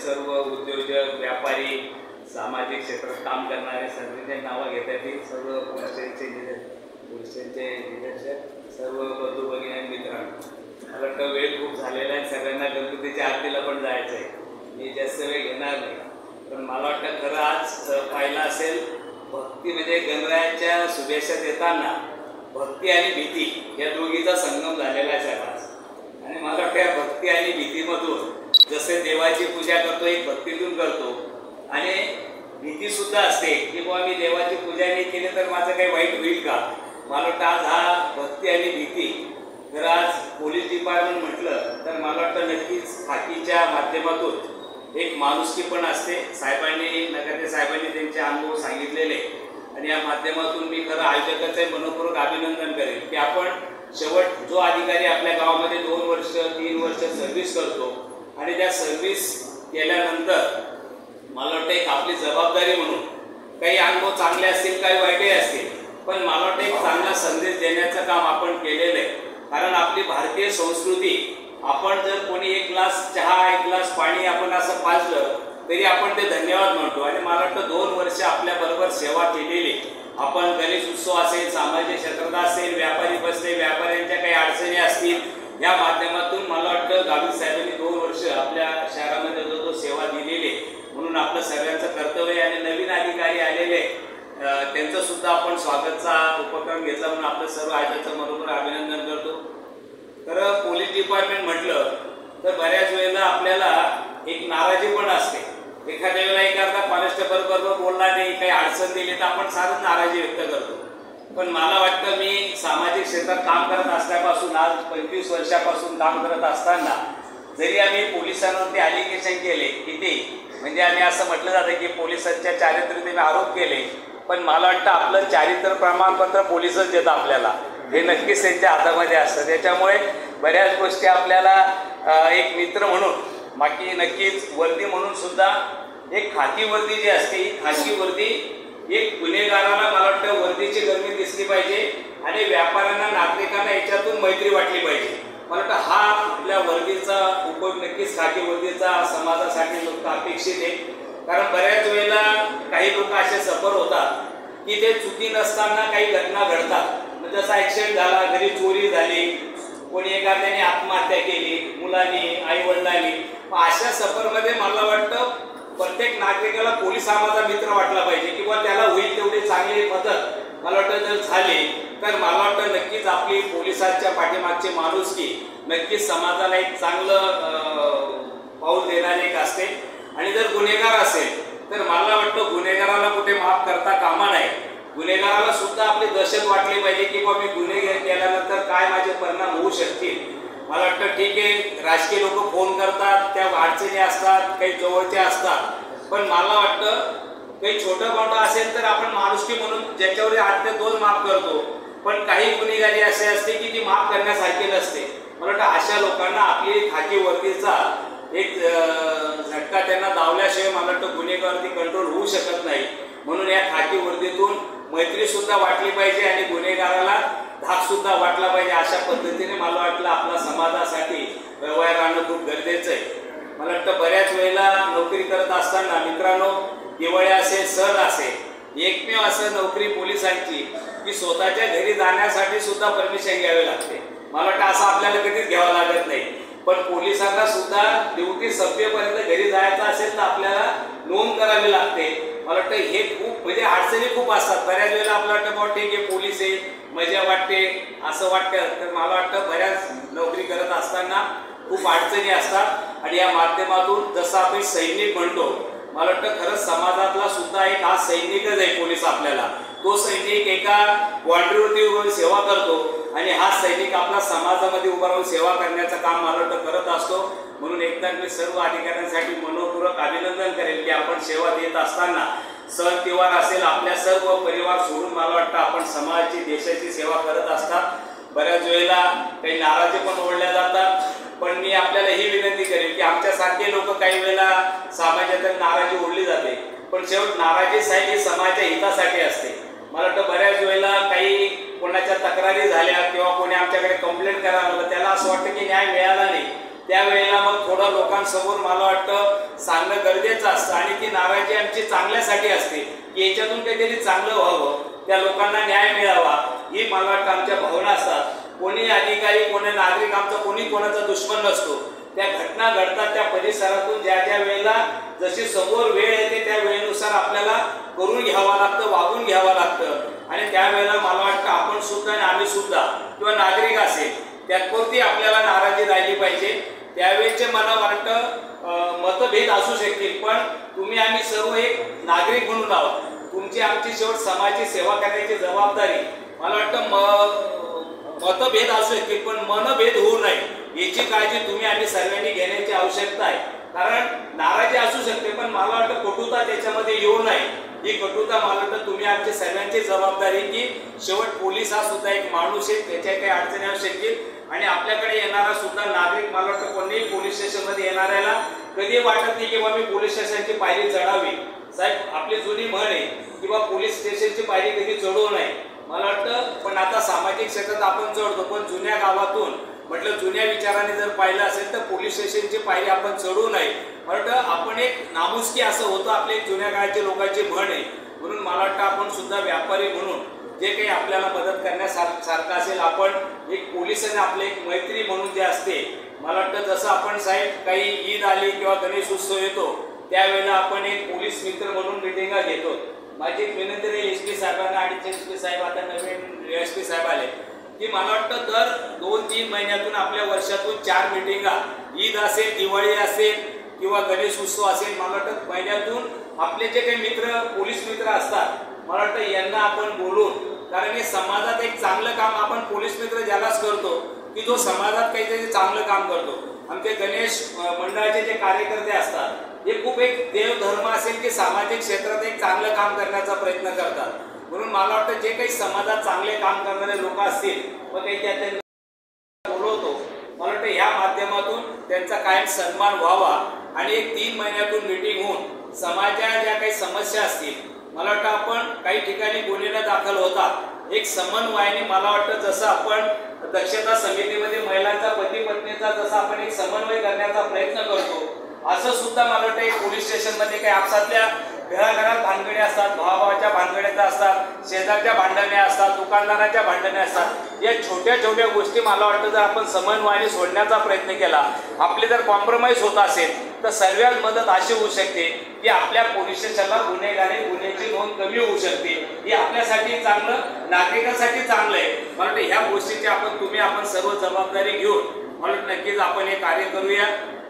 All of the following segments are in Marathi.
सर्व उद्योजक, व्यापारी, सामाजिक क्षेत्रात काम करणारे सर्वांचे नावं घेतात ती सर्व पोलिसांचे लिडरशिप, सर्व बंधू भगिनी आणि मित्रांनो, मला वाटतं वेळ खूप झालेला आहे. सगळ्यांना गणपतीच्या आरतीला पण जायचं आहे. मी जास्त वेळ घेणार नाही, पण मला वाटतं खरं आज पाहिलं असेल, भक्ती म्हणजे गणरायाच्या शुभेच्छा देताना भक्ती आणि भीती या दोघीचा संगम झालेला आहे साहेब आज. आणि मला वाटतं या भक्ती आणि भीतीमधून जसे देवाची पूजा करतो एक भक्तीतून करतो, आणि भीतीसुद्धा असते की बाबा मी देवाची पूजा नाही केली तर माझं काही वाईट होईल का. मला वाटतं आज हा भक्ती आणि भीती जर आज पोलीस डिपार्टमेंट म्हटलं तर मला वाटतं नक्कीच खाकीच्या माध्यमातून एक माणुसकी पण असते. साहेबांनी नगरचे साहेबांनी त्यांचे अनुभव सांगितलेले, आणि या माध्यमातून मी खरं आयोजकाचे मनपूर्वक अभिनंदन करेन की आपण शेवट जो अधिकारी आपल्या गावामध्ये 2 वर्ष 3 वर्ष सर्व्हिस करतो, आणि त्या सर्व्हिस केल्यानंतर मला वाटतं एक आपली जबाबदारी म्हणून काही अनुभव चांगले असतील काही वाईटही असतील, पण मला वाटतं एक चांगला संदेश देण्याचं काम आपण केलेलं आहे. कारण आपली भारतीय संस्कृती, आपण जर कोणी 1 ग्लास चहा 1 ग्लास पाणी आपण असं पाजलं तरी आपण ते धन्यवाद म्हणतो. आणि मला वाटतं 2 वर्ष आपल्याबरोबर सेवा केलेली आपण, गणेश उत्सव असेल, सामाजिक क्षेत्रात असेल, व्यापारी बसले, व्यापाऱ्यांच्या काही अडचणी असतील, या माध्यमातून मला वाटतं गावित साहेबांनी 2 वर्ष आपल्या शहरामध्ये जो सेवा दिलेली, म्हणून आपलं सगळ्यांचं कर्तव्य. आणि नवीन अधिकारी आलेले त्यांचं सुद्धा आपण स्वागतचा उपक्रम घेतला, म्हणून आपलं सर्व आयोजकांचं बरोबर अभिनंदन करतो. तर पोलीस डिपार्टमेंट म्हटलं तर बऱ्याच वेळेला आपल्याला एक नाराजी पण असते. एखाद्या वेळेला एखादा कॉन्स्टेबल बरोबर बोलला नाही, काही अडचण दिली तर आपण सारच नाराजी व्यक्त करतो. पण मला वाटतं मी सामाजिक क्षेत्रात काम करत असल्यापासून आज 25 वर्षापासून काम करत असताना जरी आम्ही पोलिसांवरती ॲलिगेशन केले किती, म्हणजे आम्ही असं म्हटलं जातं की पोलिसांच्या चारित्र्याने आरोप केले, पण मला वाटतं आपलं चारित्र्य प्रमाणपत्र पोलिसच देतात आपल्याला, हे नक्कीच त्यांच्या हातामध्ये असतं. त्याच्यामुळे बऱ्याच गोष्टी आपल्याला एक मित्र म्हणून, बाकी नक्कीच वर्दी म्हणून सुद्धा एक खाकी वर्दी जी असते, ही खाकी वर्दी एक गुन्हेगाराला मला वाटतं वर्दीची गरमी दिसली पाहिजे, आणि व्यापाऱ्यांना नागरिकांना याच्यातून मैत्री वाटली पाहिजे. मला वाटतं हा आपल्या वर्दीचा उपयोग नक्कीच खाकी वर्दीचा समाजासाठी लोक अपेक्षित आहे. कारण बऱ्याच वेळेला काही लोक असे सफर होतात की ते चुकी नसताना काही घटना घडतात. जसा ॲक्सिडेंट झाला, घरी चोरी झाली, कोणी एखाद्याने आत्महत्या केली, मुलांनी, आईवडिलांनी, अशा सफरमध्ये मला वाटतं प्रत्येक नागरिकाला पोलीस हा माझा मित्र वाटला पाहिजे, किंवा त्याला होईल तेवढी चांगली मदत मला वाटतं जर झाली तर मला वाटतं नक्कीच आपली पोलिसांच्या पाठीमागची माणुसकी नक्कीच समाजाला एक चांगलं पाऊल देणारे एक असते. आणि जर गुन्हेगार असेल तर मला वाटतं गुन्हेगाराला कुठे माफ करता कामा नाही. गुन्हेगाराला सुद्धा आपली दहशत वाटली पाहिजे की बाबा मी गुन्हे केल्यानंतर काय माझे परिणाम होऊ शकतील. मला वाटतं ठीक आहे, राजकीय लोक फोन करतात, त्या अडचणी असतात, काही जवळचे असतात, पण मला वाटतं काही छोटं मोठं असेल तर आपण माणुसकी म्हणून ज्याच्यावर 8 ते 2 माफ करतो, पण काही गुन्हेगारी असे असते की ती माफ करण्यासारखी नसते. मला वाटतं अशा लोकांना आपली खाकी वर्दीचा एक झटका त्यांना दावल्याशिवाय मला वाटतं गुन्हेगारी कंट्रोल होऊ शकत नाही. म्हणून या खाकी वर्दीतून मैत्री सुद्धा वाटली पाहिजे आणि गुन्हेगाराला धाक सुद्धा वाटला पाहिजे. अशा पद्धतीने मला वाटलं आपल्या समाजासाठी व्यवहार राहणं खूप गरजेचं आहे. मला वाटतं बऱ्याच वेळेला नोकरी करत असताना मित्रांनो, दिवाळी असेल, सण असेल, एकमेव असं नोकरी पोलिसांची की स्वतःच्या घरी जाण्यासाठी सुद्धा परमिशन घ्यावी लागते. मला वाटतं असं आपल्याला कधीच घ्यावं लागत नाही, पण पोलिसांना सुद्धा ड्युटी संपेपर्यंत घरी जायचं असेल तर आपल्याला नोंद करावी लागते. मला वाटतं हे खूप म्हणजे अडचणी खूप असतात. बऱ्याच वेळेला आपल्याला वाटतं बाबा ठीक आहे पोलीस आहे, मजा वाटते, असं वाटतं. तर मला वाटतं बऱ्याच नोकरी करत असताना खूप अडचणी असतात, आणि या माध्यमातून जसं आपण सैनिक म्हणतो, मला वाटतं खरंच समाजातला सुद्धा एक हा सैनिकच आहे पोलीस आपल्याला. तो सैनिक एका बाँड्रीवरती उभं सेवा करतो, आणि हा सैनिक आपला समाजामध्ये उभा राहून सेवा करण्याचं काम मला वाटतं करत असतो. म्हणून एकदा मी सर्व अधिकाऱ्यांसाठी मनपूर्वक अभिनंदन करेल की आपण सेवा देत असताना सण त्योहार असेल, आपल्या सर्व परिवार सोडून मला वाटतं आपण समाजाची, देशाची सेवा करत असतात. बऱ्याच वेळेला काही नाराजी पण ओढल्या जातात, पण मी आपल्याला ही विनंती करेल की आमच्यासारखे लोक काही वेळेला समाजात नाराजी ओढली जाते, पण शेवट नाराजी साहेब ही समाजाच्या हितासाठी असते. मला वाटतं बऱ्याच वेळेला काही कोणाच्या तक्रारी झाल्या किंवा कोणी आमच्याकडे कंप्लेंट करायला लागलं, त्याला असं वाटतं की न्याय मिळाला नाही, त्यावेळेला मग थोडं लोकांसमोर मला वाटतं सांगणं गरजेचं असतं आणि ती नाराजी आमची चांगल्यासाठी असते की याच्यातून काहीतरी चांगलं व्हावं, त्या लोकांना न्याय मिळावा, ही मला वाटतं आमच्या भावना असतात. कोणी अधिकारी कोणी नागरिक आमचा कोणी कोणाचा दुश्मन नसतो. त्या घटना घडतात त्या परिसरातून ज्या ज्या वेळेला जशी समोर वेळ येते त्या वेळेनुसार आपल्याला करून घ्यावं लागतं, वागून घ्यावं लागतं आणि त्यावेळेला मला वाटतं आपण सुद्धा आणि आम्ही सुद्धा किंवा नागरिक असेल त्यातपुरती आपल्याला नाराजी राहिली पाहिजे. त्यावेळेचे मला वाटतं मतभेद असू शकतील, पण तुम्ही आम्ही सर्व एक नागरिक म्हणून आहोत. तुमची आमची शेवट समाजाची सेवा करण्याची जबाबदारी मला वाटतं मतभेद असू शकतील पण मनभेद होऊ नये याची काळजी तुम्ही आम्ही सर्वांनी घेण्याची आवश्यकता आहे. कारण नाराजी असू शकते पण मला वाटतं कटुता त्याच्यामध्ये येऊ नये. ही कटुता मला वाटतं तुम्ही आमची सर्वांची जबाबदारी की शेवट पोलीस हा सुद्धा एक माणूस आहे, त्याच्या काही अडचणी असू शकतील आणि आपल्याकडे येणारा सुद्धा नागरिक मला वाटतं कोणीही पोलीस स्टेशनमध्ये येणाऱ्याला कधी वाटत नाही की बाबा मी पोलीस स्टेशनची पायरी चढावी. साहेब आपली जुनी म्हण आहे किंवा पोलीस स्टेशनची पायरी कधी चढवू नये मला वाटतं. पण आता सामाजिक क्षेत्रात आपण चढतो पण जुन्या गावातून म्हटलं जुन्या विचाराने जर पाहिलं असेल तर पोलीस स्टेशनची पायरी आपण चढू नये. मला वाटतं आपण एक नामुष्की असं होतं आपले जुन्या काळाचे लोकांची म्हण आहे. म्हणून मला वाटतं आपण सुद्धा व्यापारी म्हणून जे काही आपल्याला मदत करण्यासारखं असेल आपण एक पोलिसांनी आपले एक मैत्री म्हणून जे असते मला वाटतं जसं आपण साहेब काही ईद आली किंवा गणेश उत्सव येतो त्यावेळेला आपण एक पोलीस मित्र म्हणून मिटिंगा घेतो. माझी एक विनंती आहे SP साहेबांना आणि SP साहेब आता नवीन SP साहेब आले की मला वाटतं दर 2-3 महिन्यातून आपल्या वर्षातून 4 मिटिंगा ईद असेल दिवाळी असेल किंवा गणेश उत्सव असेल मला वाटतं महिन्यातून आपले जे काही मित्र पोलीस मित्र असतात मला वाटतं यांना आपण बोलून कारण हे समाजात एक चांगलं काम आपण पोलीस मित्र ज्यालाच करतो की जो समाजात काहीतरी चांगलं काम करतो. आमचे गणेश मंडळाचे जे कार्यकर्ते असतात हे खूप एक देवधर्म असेल की सामाजिक क्षेत्रात एक चांगलं काम करण्याचा प्रयत्न करतात. म्हणून मला वाटतं जे काही समाजात चांगले काम करणारे लोक असतील व काही त्यांना बोलवतो मला वाटतं ह्या माध्यमातून त्यांचा कायम सन्मान व्हावा आणि एक 3 महिन्यातून मीटिंग होऊन समाजाच्या ज्या काही समस्या असतील मला वाटतं आपण काही ठिकाणी गुन्हे दाखल होतात एक समन्वयाने मला वाटतं जसं आपण दक्षता समितीमध्ये महिलांचा पती पत्नीचा जसा आपण एक समन्वय करण्याचा प्रयत्न करतो असं सुद्धा मला वाटतं एक पोलीस स्टेशनमध्ये काही आपसातल्या घराघरात भानगडी असतात, भावाभावाच्या भानगड्या असतात, शेजारच्या भांडणे असतात, दुकानदाराच्या भांडणे असतात. या छोट्या छोट्या गोष्टी मला वाटतं जर आपण समन्वयाने सोडण्याचा प्रयत्न केला आपली जर कॉम्प्रोमाइज होत असेल तर सर्वात मदत अशी होऊ शकते की आपल्या पोलीस स्टेशनला गुन्ह्याची नोंद कमी होऊ शकते. ही आपल्यासाठी चांगलं नागरिकांसाठी चांगलं आहे. मला वाटतं ह्या गोष्टीची आपण सर्व जबाबदारी घेऊन मला वाटतं नक्कीच आपण हे कार्य करूया.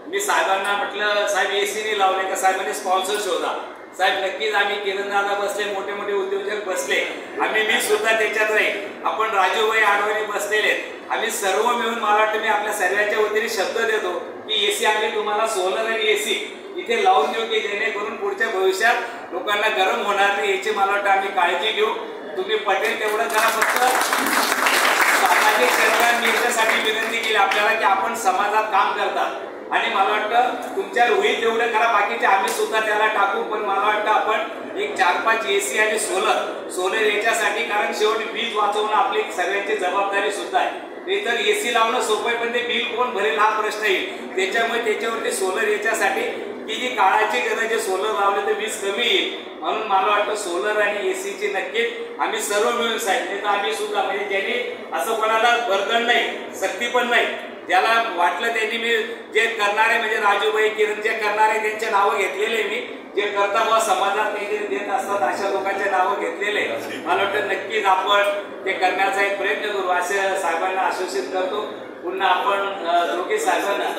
मी साहेबांना म्हटलं साहेब AC लावले का साहेबांनी स्पॉन्सर शोधा. साहेब नक्कीच आम्ही किरणदादा बसले मोठे मोठे उद्योजक बसले मी सुद्धा त्याच्यात राहील. आपण राजूभाई आडवाणी बसलेले आम्ही सर्व मिळून मला वाटतं मी आपल्या सर्वांच्या वतीने शब्द देतो की AC आम्ही तुम्हाला सोलर आणि AC इथे लावून देऊ की जेणेकरून पुढच्या भविष्यात लोकांना गरम होणार नाही याची मला वाटतं आम्ही काळजी घेऊ. तुम्ही पटेल तेवढं करा. फक्त सामाजिक क्षेत्रात याच्यासाठी विनंती केली आपल्याला की आपण समाजात काम करतात आणि मला वाटतं तुमच्या होईल तेवढं करा बाकीचे आम्ही सुद्धा त्याला टाकू. पण मला वाटतं आपण एक 4-5 AC आणि सोलर याच्यासाठी कारण शेवटी वीज वाचवणं आपली सर्वांची जबाबदारी सुद्धा आहे. ते तर AC लावणं सोपं आहे पण ते बिल कोण भरेल हा प्रश्न येईल. त्याच्यामुळे त्याच्यावरती सोलर याच्यासाठी की जी काळाची गरज आहे सोलर लावले तर वीज कमी येईल. म्हणून मला वाटतं सोलर आणि ACची नक्कीच आम्ही सर्व मिळून सांगितले तर आम्ही सुद्धा म्हणजे ज्यांनी असं कोणाला बर्धन नाही सक्ती पण नाही ज्याला वाटलं त्यांनी मी जे करणारे म्हणजे राजूभाई किरण जे करणारे त्यांचे नावं घेतलेले मी जे करता बुवा समाजात काहीतरी देत असतात अशा लोकांचे नावं घेतलेले मला वाटतं नक्कीच आपण ते करण्याचा एक प्रयत्न करू असे साहेबांना आश्वासित करतो. पुन्हा आपण दोघे साहेबांना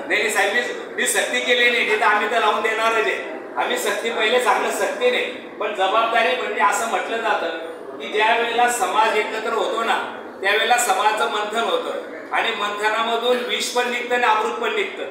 नाही साहेब मी सक्ती केली नाही तिथं आम्ही तर लावून देणारच आहे. आम्ही सक्ती पहिले चांगलं सक्ती नाही पण जबाबदारी म्हणजे असं म्हटलं जातं की ज्या वेळेला समाज एकत्र होतो ना त्यावेळेला समाजाचं मंथन होतं आणि मंथनामधून विष पण निघतं आणि अमृत पण निघतं.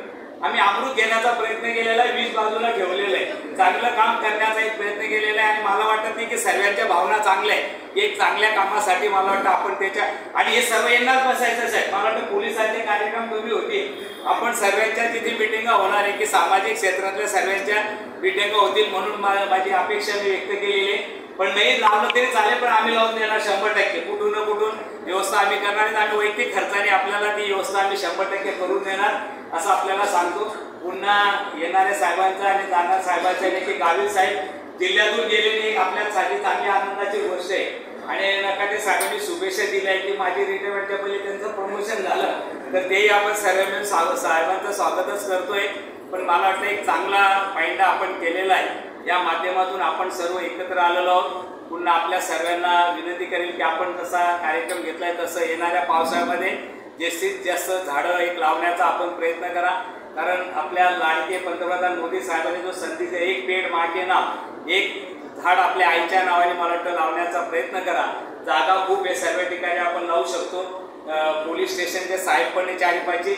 आम्ही अमृत घेण्याचा प्रयत्न केलेला आहे, विष बाजूला ठेवलेलं आहे, चांगलं काम करण्याचा एक प्रयत्न केलेला आहे आणि मला वाटत नाही की सर्वांच्या भावना चांगल्या आहे. एक चांगल्या कामासाठी मला वाटतं आपण त्याच्या आणि हे सर्व येणार बसायचंच आहे. मला वाटतं पोलिसांचे कार्यक्रम कमी होतील आपण सर्वांच्या तिथे मिटिंगा होणार आहे की सामाजिक क्षेत्रातल्या सर्वांच्या मिटिंगा होतील म्हणून माझी अपेक्षा मी व्यक्त केलेली आहे. पण नाही लावलं तरी चालेल, पण आम्ही लावून देणार 100%. कुठून ना कुठून व्यवस्था आम्ही करणार आहे. आम्ही वैयक्तिक खर्चाने आपल्याला ती व्यवस्था आम्ही 100% करून देणार असं आपल्याला सांगतो. पुन्हा येणाऱ्या साहेबांचा आणि जाणार साहेबांचा की गावित साहेब जिल्ह्यातून गेलेली आपल्यासाठी चांगली आनंदाची गोष्ट आहे. आणि नकाटे साहेबांनी शुभेच्छा दिल्या आहे की माझी रिटायरमेंटच्या पहिले त्यांचं प्रमोशन झालं, तर तेही आपण सर्व मिळून साहेबांचं स्वागतच करतोय. पण मला वाटतं एक चांगला फायदा आपण केलेला आहे. या माध्यमातून आपण सर्व एकत्र आलेलो आहोत. पुन्हा आपल्या सर्वांना विनंती करेल की आपण तसा कार्यक्रम घेतलाय तसं येणाऱ्या पावसाळ्यामध्ये जास्तीत जास्त झाडं एक लावण्याचा आपण प्रयत्न करा. कारण आपल्या लाडके पंतप्रधान मोदी साहेबांनी जो संधी एक पेड माँ के नाम, एक झाड आपल्या आईच्या नावाने मला वाटतं लावण्याचा प्रयत्न करा. जागा खूप आहे, सर्व ठिकाणी आपण लावू शकतो. पोलीस स्टेशनचे साहेब पण चारी पाहिजे.